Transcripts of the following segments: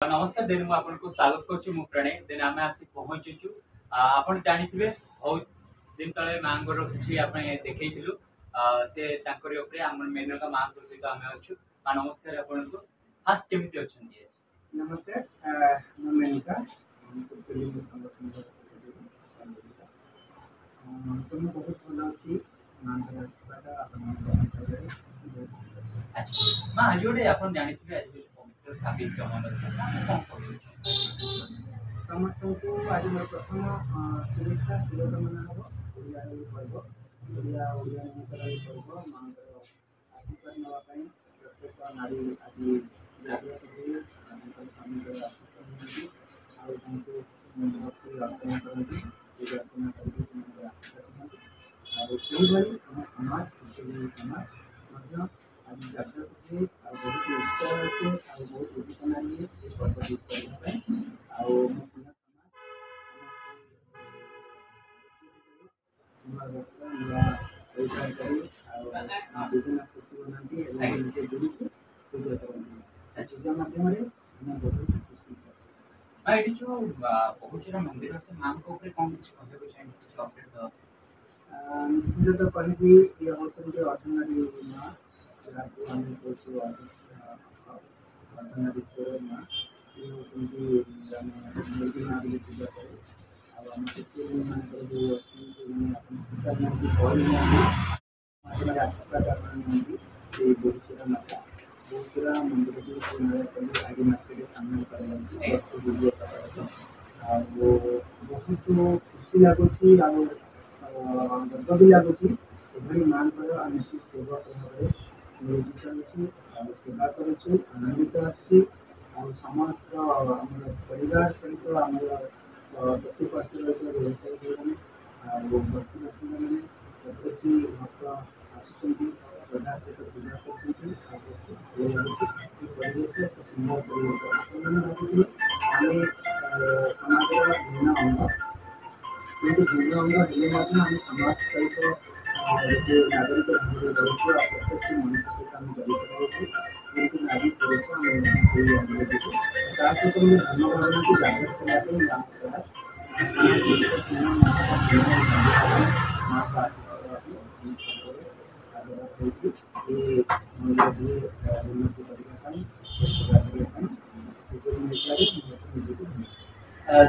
नमस्कार दिन आपको स्वागत करुँ मु प्रणय दिन आम आसी पहुँचुचु आपन जानिथिबे बहुत दिन तले मांगर किछि आपने देखैथिलु से ताकरी उपरे हमर मेनका मां को सहित आमे अछु नमस्कार आपनको फास्ट केमिति अछन्ती नमस्कार मैं मेनका तेलुगु संगठन तो मैं बहुत भल अच्छी मांगर आशीर्वाद आपन अच्छा मां जोडे आपन जानिथिबे आज पवित्र साबित अमावस्या कौन कहू समस्त को आज मोर प्रथम शुभेच्छा शुभकामना हम ओडिया पर्व ओडिया ओडिया पर्व मांगर आशीर्वाद नापी प्रत्येक नारी आज जागृत हुए स्वामी आशीष मिलती भक्ति अर्चना करती पूजा अर्चना करके आशीर्वाद दिखाती आम समाज समाज आज जागृत हुए बहुत उत्साह अच्छे बहुत उद्दीपना लिए पर्व जीत करने नूआ वस्त्र नूआ परिधान कर विभिन्न खुशी बनाती गुरु को पूजा करती पूजा माध्यम बहुत खुशी ये जो बहुचरा मंदिर से मां को ऊपर कौन कुछ कहते चाहिए कुछ अपडेट दो निश्चित तो कहीं ये होती अर्धनारी माँ जहाँ आम कौन अर्धनारीश्वर माँ ये होती नारी पूजा करें आम मानकर जो अच्छी जो स्वीकार नहीं कहना आशीर्वाद आपकी से बहुचरा माता बहुचरा मंदिर की नया आगे मार्केट सामने बहुत खुशी लगुच गर्व भी लगुच ये माँ आम सेवा भाव नियोजित अच्छी सेवा करुँ आनंदित समस्त परिवार सहित आम चतुर्पार्श्व व्यवसायी भाई बस्तीवासी मैंने प्रत्येक भक्त आसुँच श्रद्धा सहित पूजा करवेश सुंदर परिवेश आम समाज भिन्न अंग किंतु भिन्न अंग हेल्ले आम समाज सहित गोटे नागरिक भाव रोचु प्रत्येक मनुष्य सहित आम जड़ित रोचु किंतु नारी पुरुष आम से अंग सहित मुझे धर्म भावना को जागृत करने प्रयास माँ का आशीष उन्नति करने सेवा करने सुजोग मिलता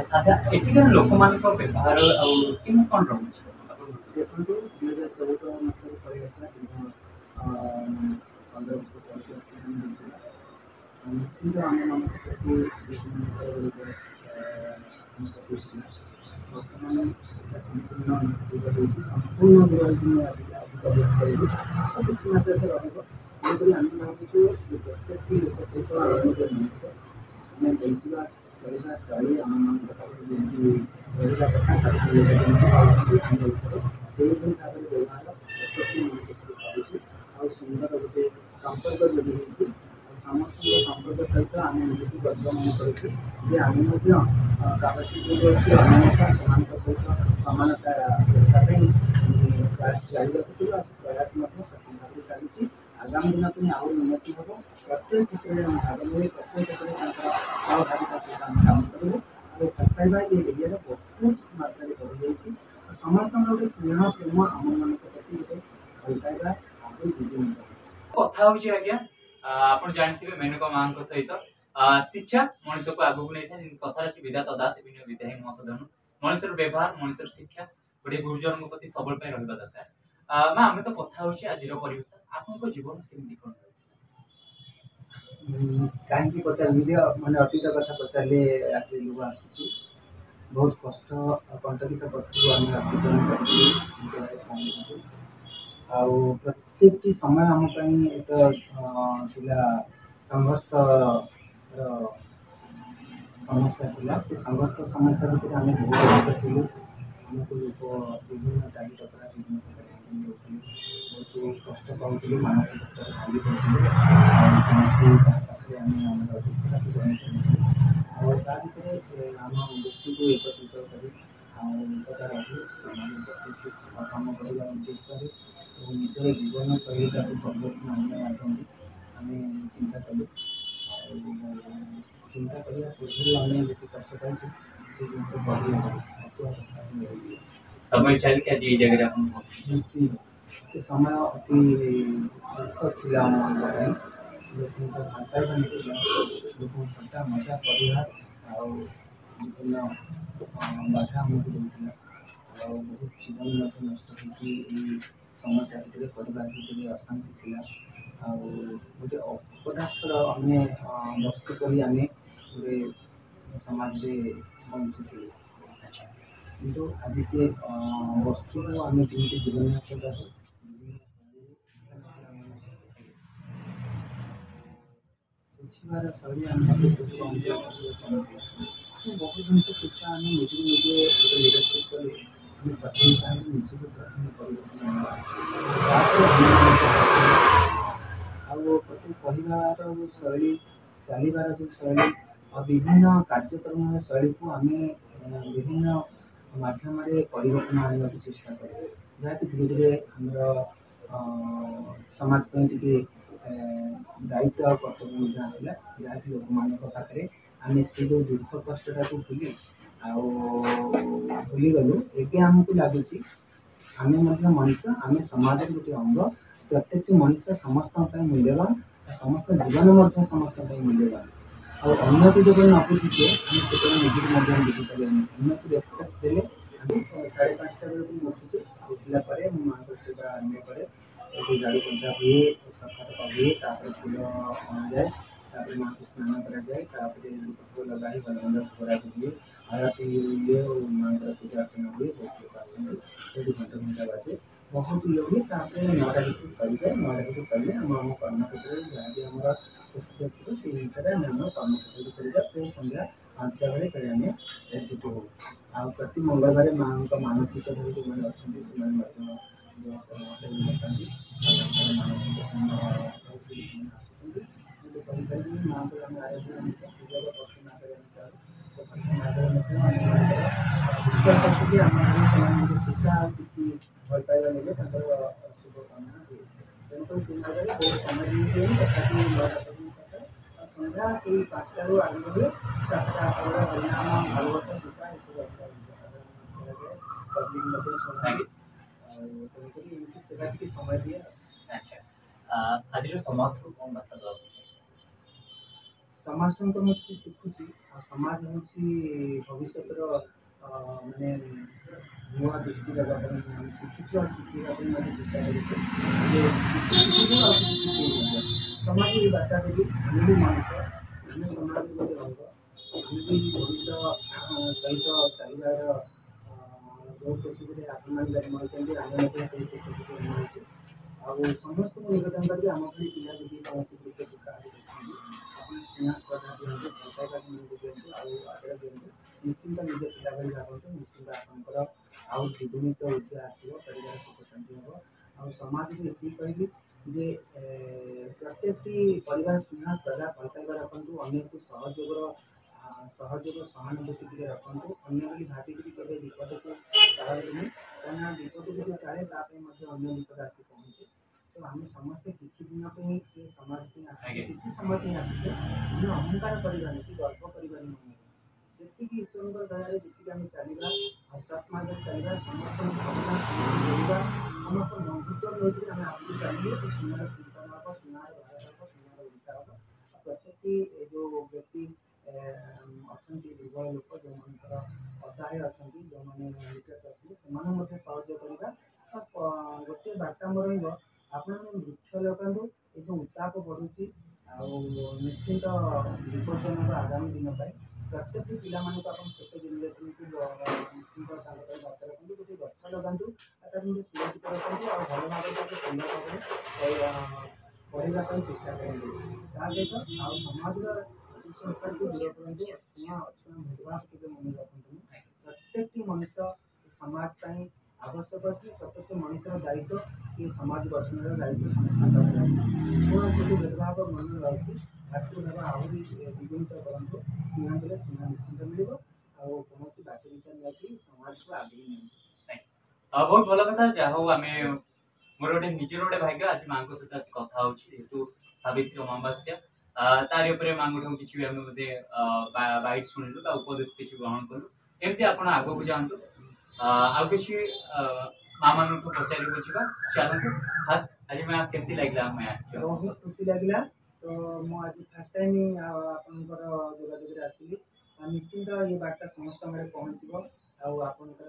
साधा एଠିକାର ଲୋକମାନଙ୍କ ବ୍ୟବହାର ଆଉ କେମିତି କ'ଣ ରହୁଛି देखो 2014 मसीह पड़े दीर्घ 15 वर्ष पर निश्चित आम मान प्रति बर्तमान से संपूर्ण जुग संपूर्ण दुर्ग आज किसी मात्रा तेणुक आम भावुँ प्रत्येक लोक सहित मनुष्य आम बचा चलना शैली आम मान रहा कथा से भाव में व्यवहार प्रत्येक मनुष्य कर सुंदर गोटे संपर्क जोड़ी होती समस्त संपर्क सहित आम निजी गर्व मन कर आम समानता सहित समानता रखापी प्रयास जारी रखुवा प्रयास सफल भाव चलुची आगामी दिन में आउ उन्नति हम प्रत्येक क्षेत्र में भाग नहीं प्रत्येक क्षेत्र में सहभागिता सहित आम काम करूँ और भल पाइबा ये एरिया बहुत मात्रा बढ़ी जाइए समस्त गोटे स्नेह प्रेम आम मान प्रति गोटे भल पाइबा आगे विजय कथा होची आज्ञा आपण जानिथिबे मेनका मां को सहित शिक्षा मनुष्य को आगु नहीं था कथा अछि विदा तदात विनय विधाय मत दनु मनुष्यर व्यवहार मनुष्यर शिक्षा गोटे गुरुजन प्रति सबल पे रहबा दरकार मां हमें तो कथा होची आजिर परिवेश आपन को जीवन केमि कोन कहीं पचार मैंने अतीत कथा पचारे आज लोग आसूँ बहुत कष्ट कंटकित कथा आम अतिक्रमण कर प्रत्येक समय आम एक संघर्ष समस्या था से संघर्ष समस्या भितर आम बहुत थी आमको लोक विभिन्न टाइम टकरा विभिन्न बहुत कष्ट पाऊँ मानसिक स्तर भागी पड़ते आम और आम गोष्ठी को एकत्रित कर काम करने उद्देश्य निजर जीवन शैली को परिवर्तन आने माध्यम आम चिंता कलु चिंता करिया पूर्व आम जो कष्ट पाइछे से जिनस बढ़िया समय चल के आज ये जगह अपन पहुंचे। निश्चित से समय अति दुःख थिला आम ପାଇଁ ଲୋକଙ୍କ ଭଲ ପାଇବା ନଥିଲା ଲୋକଙ୍କ ଥଟ୍ଟା ମଜା ପରିହାସ ଆଉ ଜୀବନ ବାଧା ଆମକୁ ଦେଉଥିଲା ଆଉ ବହୁତ ଜୀବନ ମଧ୍ୟ ନଷ୍ଟ ହେଇଛି ଏଇ ସମସ୍ୟା ଭିତରେ ପରିବାର ଭିତରେ ଅଶାନ୍ତି ଥିଲା ଆଉ ଗୋଟେ ଅପଦାର୍ଥର ଆମେ ବସ୍ତୁ କରି ଆମେ ଗୋଟେ ସମାଜରେ ବଞ୍ଚୁଥିଲୁ କିନ୍ତୁ ଆଜି ସେ ବସ୍ତୁକୁ ଆମେ କେମିତି ଜୀବନ ଆସକୁ ବୁଝିବାର ଶୈଳୀ ଆମେ ବହୁତ ଜିନିଷ ଶିକ୍ଷା ଆମେ ନିଜକୁ ନିଜେ ଗୋଟେ ଲିଡରସିପ୍ କଲେ ଆମେ ପ୍ରଥମେ ଚାହିଁଲେ ନିଜକୁ ପ୍ରଥମେ ପରିବର୍ତ୍ତନ ଆଉ ପ୍ରତି କହିବାର ଯେଉଁ ଶୈଳୀ ଚାଲିବାର ଯେଉଁ ଶୈଳୀ ଆଉ ବିଭିନ୍ନ କାର୍ଯ୍ୟକ୍ରମର ଶୈଳୀକୁ ଆମେ ବିଭିନ୍ନ ମାଧ୍ୟମରେ ପରିବର୍ତ୍ତନ ଆଣିବାକୁ ଚେଷ୍ଟା କରୁ ଯାହାକି ଧୀରେ ଧୀରେ ଆମର ସମାଜ ପାଇଁ ଟିକେ ଦାୟିତ୍ୱ ଆଉ କର୍ତ୍ତବ୍ୟ ମଧ୍ୟ ଆସିଲା ଯାହାକି ଲୋକମାନଙ୍କ ପାଖରେ ଆମେ ସେ ଯେଉଁ ଦୁଃଖ କଷ୍ଟଟାକୁ ଭୁଲିଗଲୁ ଏବେ ଆମକୁ ଲାଗୁଛି ଆମେ ମଧ୍ୟ ମଣିଷ ଆମେ ସମାଜର ଗୋଟେ ଅଙ୍ଗ ପ୍ରତ୍ୟେକଟି ମଣିଷ ସମସ୍ତଙ୍କ ପାଇଁ ମୂଲ୍ୟବାନ ସମସ୍ତ ଜୀବନ ମଧ୍ୟ ସମସ୍ତଙ୍କ ପାଇଁ ମୂଲ୍ୟବାନ ଆଉ ଅନ୍ୟକୁ ଯେବେ ନ ବୁଝିଛେ ଆମେ ସେତେବେଳେ ନିଜକୁ ମଧ୍ୟ ବୁଝିପାରିବାନି ଅନ୍ୟକୁ ରେସ୍ପେକ୍ଟ ଦେଲେ ଆମେ 5:30 ବେଳକୁ ଉଠୁଛେ ଉଠିଲା ପରେ ମୋ ମାଆଙ୍କ ସେବା ଆରମ୍ଭ କରେ ଏଠି ଝାଡ଼ୁ ପୋଛା ହୁଏ ସଫା ହୁଏ ତାପରେ ଫୁଲ ଅଣାଯାଏ ତାପରେ ମାଆଙ୍କୁ ସ୍ନାନ କରାଯାଏ ତାପରେ ଫୁଲ ଲଗାଇ ଭଲ ଘୋରା ହୁଏ ଆରତି ହୁଏ ଓ ମାଆଙ୍କର ପୂଜା ଅର୍ଚ୍ଚନା ହୁଏ ବହୁତ ଲୋକ ଆସନ୍ତି ସେଠି ଘଣ୍ଟା ବାଜେ ବହୁତ ଇଏ ହୁଏ ତାପରେ 9ଟା ଭିତରେ ସରିଯାଏ 9ଟା ଭିତରେ ସରିଲେ ଆମ କର୍ମକ୍ଷେତ୍ରରେ ଯାହାବି ଆମର ପ୍ରସ୍ତୁତ ଥିବ ସେଇ ଜିନିଷରେ ଆମେ ଆମ କର୍ମକ୍ଷେତ୍ରକୁ କରିବା ପୁଣି ସନ୍ଧ୍ୟା 5ଟା ବେଳେ ଫେରେ ଆମେ ଏକଜୁଟ ହଉ ଆଉ ପ୍ରତି ମଙ୍ଗଳବାର ମାଆଙ୍କ ମାନସିକ ଧରି ଯେଉଁମାନେ ଅଛନ୍ତି ସେମାନେ ମଧ୍ୟ ବସନ୍ତି ଆଉ ତାଙ୍କର ମାନସିକ ଆସୁଛନ୍ତି କିନ୍ତୁ କହିପାରିବି ମାଆଙ୍କର ଆମେ ଆରାଧନା ପୂଜକ ପଶ୍ଚିମ ଆଗରେ ଆମେ ଚାଲୁ ପଶ୍ଚିମ ଆଗରେ ମଧ୍ୟ ବିଶ୍ୱାସ ଅଛି ଯେ ଆମ ସେମାନଙ୍କୁ ଶିକ୍ଷା ଆଉ କିଛି ଭଲ ପାଇବା ନେଲେ ତାଙ୍କର ଶୁଭକାମନା ହୁଏ ତେଣୁକରି ସେଇ ଜାଗାରେ ବହୁତ ସମୟ ଦିଏ ତଥାପି 9ଟା ପର୍ଯ୍ୟନ୍ତ ସନ୍ଧ୍ୟା ସେଇ 5ଟାରୁ ଆରମ୍ଭ ହୁଏ 7ଟା ପରେ ହରିନାମ ଭାଗବତ ଗୀତା ଏସବୁ କରାଯାଏ ପବ୍ଲିକ୍ ମଧ୍ୟ ଶୁଣନ୍ତି ଆଉ ତେଣୁକରି ଏମିତି ସେଟା ଟିକେ ସମୟ ଦିଏ ଆଚ୍ଛା ଆଜିର ସମାଜକୁ କ'ଣ ବାର୍ତ୍ତା ଦେବାକୁ ସମାଜକୁ ତ ମୁଁ କିଛି ଶିଖୁଛି ଆଉ ସମାଜ ହେଉଛି ଭବିଷ୍ୟତର ମାନେ ନୂଆ ଦୃଷ୍ଟି ଦେବା ପାଇଁ ଆମେ ଶିଖୁଛୁ ଆଉ ଶିଖିବା ପାଇଁ ମଧ୍ୟ ଚେଷ୍ଟା କରୁଛୁ ଯେ କିଛି ଶିଖୁଛୁ ଆଉ କିଛି ଶିଖେଇ ମଧ୍ୟ ସମାଜ ଏଇ ବାର୍ତ୍ତା ଦେବି ଆମେ ବି ମଣିଷ ଆମେ ସମାଜର ଗୋଟେ ଅଙ୍ଗ ଆମେ ବି ମଣିଷ ସହିତ ଚାଲିବାର ଯେଉଁ ପ୍ରୋସେସ୍ରେ ଆପଣମାନେ ଜନ୍ମ ହୋଇଛନ୍ତି ଆମେ ମଧ୍ୟ ସେଇ ପ୍ରୋସେସ୍ରେ ଜନ୍ମ ହୋଇଛୁ ଆଉ ସମସ୍ତଙ୍କୁ ନିବେଦନ କରିବି ଆମ ଭଳି ପିଲା ଯଦି କୌଣସି ଦୁଃଖ ଦୁଃଖ ଆଦି ଦେଖନ୍ତି ଆପଣ ସ୍ନେହ ଶ୍ରଦ୍ଧା ଦିଅନ୍ତୁ ଭଲ ପାଇବା ଦିଅନ୍ତୁ ଆଉ ଆଦର ଦିଅନ୍ତୁ ନିଶ୍ଚିନ୍ତ ନିଜ ପିଲା ଭଳି ଭାବନ୍ତୁ ନିଶ୍ଚିନ୍ତ ଆପଣଙ୍କର ଆଉ ଦ୍ୱିଗୁଣିତ ଉର୍ଜା ଆସିବ ପରିବାର ସୁଖ ଶାନ୍ତି ହେବ ଆଉ ସମାଜକୁ ଏତିକି କହିବି ଯେ ପ୍ରତ୍ୟେକଟି ପରିବାର ସ୍ନେହ ଶ୍ରଦ୍ଧା ଭଲ ପାଇବା ରଖନ୍ତୁ ଅନ୍ୟକୁ ସହଯୋଗ ସହାନୁଭୂତି ଟିକେ ରଖନ୍ତୁ ଅନ୍ୟ ବୋଲି ଭାବିକିରି କେବେ ବିପଦକୁ ଟାଳନ୍ତୁନି କାହିଁକିନା ବିପଦକୁ ଯେଉଁ ଟାଳେ ତା ପାଇଁ ମଧ୍ୟ ଅନ୍ୟ ବିପଦ ଆସି ପହଞ୍ଚେ ତ ଆମେ ସମସ୍ତେ କିଛି ଦିନ ପାଇଁ ଏ ସମାଜ ପାଇଁ ଆସିଛେ କିଛି ସମୟ ପାଇଁ ଆସିଛେ ଆମେ ଅହଙ୍କାର କରିବାନି କି ଗର୍ବ କରିବାନି ମନରେ ଯେତିକି ଈଶ୍ୱରଙ୍କର ଦୟାରେ ଯେତିକି ଆମେ ଚାଲିବା ଆଉ ସତ୍ ମାର୍ଗରେ ଚାଲିବା ସମସ୍ତଙ୍କୁ ଭାବିବା ସମସ୍ତଙ୍କୁ ଯୋଡ଼ିବା ସମସ୍ତ ବନ୍ଧୁତ୍ୱ ନେଇକରି ଆମେ ଆଗକୁ ଚାଲିଲେ ତ ସୁନାର ସଂସାର ହେବ ସୁନାର ଭାରତ ହେବ ସୁନାର ଓଡ଼ିଶା ହେବ ଆଉ ପ୍ରତ୍ୟେକଟି ଯେଉଁ ବ୍ୟକ୍ତି ଅଛନ୍ତି ଦୁର୍ବଳ ଲୋକ ଯେଉଁମାନଙ୍କର ଅସହାୟ ଅଛନ୍ତି ଯେଉଁମାନେ ନିକଟ ଅଛନ୍ତି ସେମାନଙ୍କୁ ମଧ୍ୟ ସହଯୋଗ କରିବା ଗୋଟିଏ ବାର୍ତ୍ତା ମୋର ରହିବ ଆପଣମାନେ ବୃକ୍ଷ ଲଗାନ୍ତୁ ଏ ଯେଉଁ ଉତ୍ତାପ ବଢ଼ୁଛି ଆଉ ନିଶ୍ଚିନ୍ତ ବିପଜ୍ଜନକ ଆଗାମୀ ଦିନ ପାଇଁ ପ୍ରତ୍ୟେକଟି ପିଲାମାନଙ୍କୁ ଆପଣ ଛୋଟ ଜେନେରେସନ୍କୁ ନିଶ୍ଚିନ୍ତ ତାଙ୍କ ପାଇଁ ବାର୍ତ୍ତା ରଖନ୍ତୁ ଗୋଟେ ଗଛ ଲଗାନ୍ତୁ ଆଉ ତାକୁ ସୁରକ୍ଷିତ ରଖନ୍ତୁ ଆଉ ଭଲ ଭାବରେ ତାକୁ ସୁନ୍ଦର ଭାବରେ ପଢ଼ିବା ପାଇଁ ଚେଷ୍ଟା କରନ୍ତୁ ତା ସହିତ ଆଉ ସମାଜର କୁସଂସ୍କାରକୁ ଦୂର କରନ୍ତୁ ଅଛୁଆଁ ଭେଦଭାବ କେବେ ମନେ ରଖନ୍ତୁନି ପ୍ରତ୍ୟେକଟି ମଣିଷ ସମାଜ ପାଇଁ ଆବଶ୍ୟକ ଅଛି ପ୍ରତ୍ୟେକ ମଣିଷର ଦାୟିତ୍ୱ ଏ ସମାଜ ଗଠନର ଦାୟିତ୍ୱ ସମସ୍ତଙ୍କର ଅଛି ଛୁଆଁ ଛୋଟ ଭେଦଭାବ ମନେ ରଖି ତାକୁ ଦେବା ଆହୁରି ଦ୍ୱିଗୁଣିତ କରନ୍ତୁ ସ୍ନେହ ଦେଲେ ସ୍ନେହ ନିଶ୍ଚିନ୍ତ ମିଳିବ ଆଉ କୌଣସି ବାଛ ବିଚାର ନେଇକି ସମାଜକୁ ଆଗେଇ ନିଅନ୍ତୁ ବହୁତ ଭଲ କଥା ଯାହା ହଉ ଆମେ ମୋର ଗୋଟେ ନିଜର ଗୋଟେ ଭାଗ୍ୟ ଆଜି ମାଆଙ୍କ ସହିତ ଆସି କଥା ହଉଛି ଯେହେତୁ ସାବିତ୍ରୀ ଅମାବାସ୍ୟା तारि उपरे मांगुठो किछि भी हम बोधे बाइट सुनिलु ता उपदेश किछि ग्रहण कलु एमती आपण आगो को जानतु आ किछि मामन को पचारि बुझिबा चलतु फास्ट आज मैं केमती लागला मैं आस्यो बहुत खुशी लगिला तो मु आज फर्स्ट टाइम आपनकर जोगाजोग आसिली निश्चिंत ये बार्ता समस्त मेरे पहुँचब आपनकर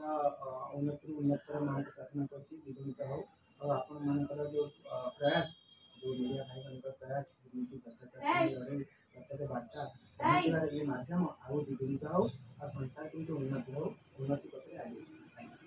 उन्नति उन्नतर मान प्रार्थना करछि विगुणित हो और आपण मानकर जो प्रयास जो मीडिया भाई मानकर प्रयास दुर्नीति भ्रष्टाचार लड़ाई प्रत्येक बार्ता पहुँचबार ये माध्यम आउ द्विगुणित हो और संसार केमती उन्नति हो उन्नति